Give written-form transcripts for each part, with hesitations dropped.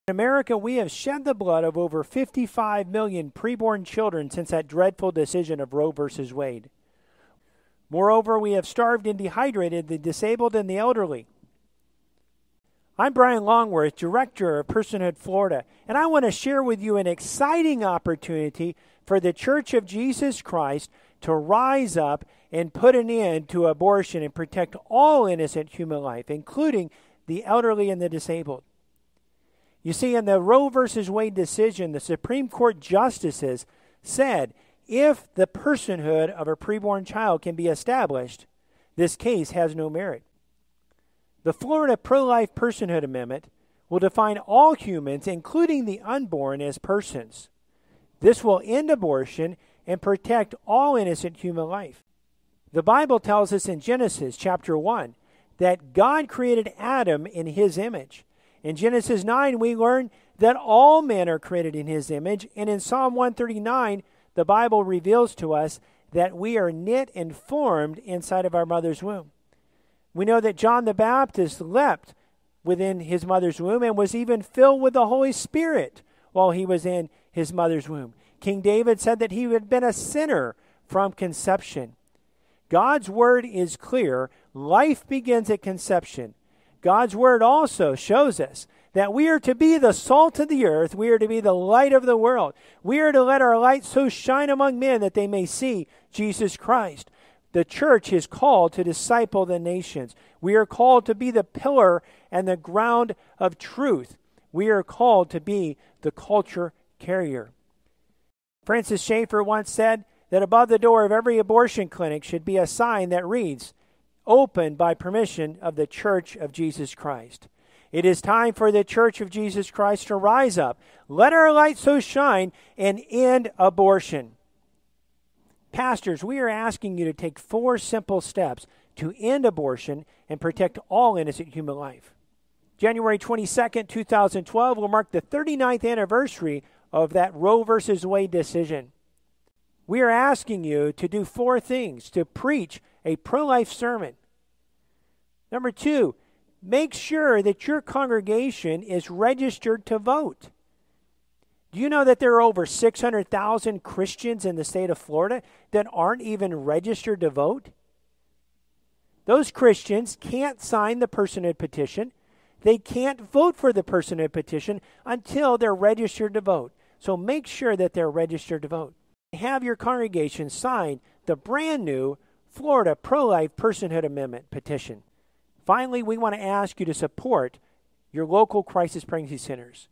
In America, we have shed the blood of over 55 million preborn children since that dreadful decision of Roe versus Wade. Moreover, we have starved and dehydrated the disabled and the elderly. I'm Brian Longworth, Director of Personhood Florida, and I want to share with you an exciting opportunity for the Church of Jesus Christ to rise up and put an end to abortion and protect all innocent human life, including the elderly and the disabled. You see, in the Roe versus Wade decision, the Supreme Court justices said if the personhood of a preborn child can be established, this case has no merit. The Florida Pro-Life Personhood Amendment will define all humans, including the unborn, as persons. This will end abortion and protect all innocent human life. The Bible tells us in Genesis chapter 1 that God created Adam in his image. In Genesis 9, we learn that all men are created in his image. And in Psalm 139, the Bible reveals to us that we are knit and formed inside of our mother's womb. We know that John the Baptist leapt within his mother's womb and was even filled with the Holy Spirit while he was in his mother's womb. King David said that he had been a sinner from conception. God's word is clear. Life begins at conception. God's word also shows us that we are to be the salt of the earth. We are to be the light of the world. We are to let our light so shine among men that they may see Jesus Christ. The church is called to disciple the nations. We are called to be the pillar and the ground of truth. We are called to be the culture carrier. Francis Schaeffer once said that above the door of every abortion clinic should be a sign that reads, "Opened by permission of the Church of Jesus Christ." It is time for the Church of Jesus Christ to rise up. Let our light so shine and end abortion. Pastors, we are asking you to take 4 simple steps to end abortion and protect all innocent human life. January 22nd, 2012 will mark the 39th anniversary of that Roe versus Wade decision. We are asking you to do 4 things to preach a pro-life sermon. Number 2, make sure that your congregation is registered to vote. Do you know that there are over 600,000 Christians in the state of Florida that aren't even registered to vote? Those Christians can't sign the personhood petition. They can't vote for the personhood petition until they're registered to vote. So make sure that they're registered to vote. Have your congregation sign the brand new Florida Pro-Life Personhood Amendment petition. Finally, we want to ask you to support your local crisis pregnancy centers.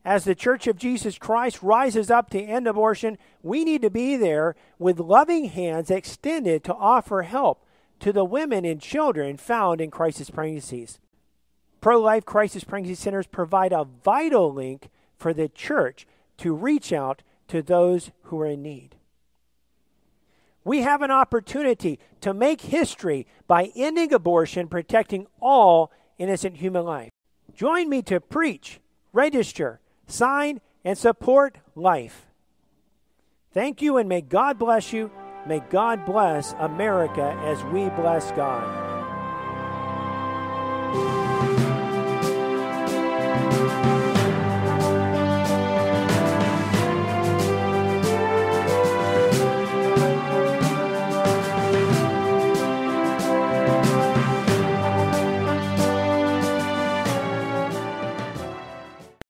As the Church of Jesus Christ rises up to end abortion, we need to be there with loving hands extended to offer help to the women and children found in crisis pregnancies. Pro-Life Crisis Pregnancy Centers provide a vital link for the church to reach out to those who are in need. We have an opportunity to make history by ending abortion, protecting all innocent human life. Join me to preach, register, sign, and support life. Thank you, and may God bless you. May God bless America as we bless God.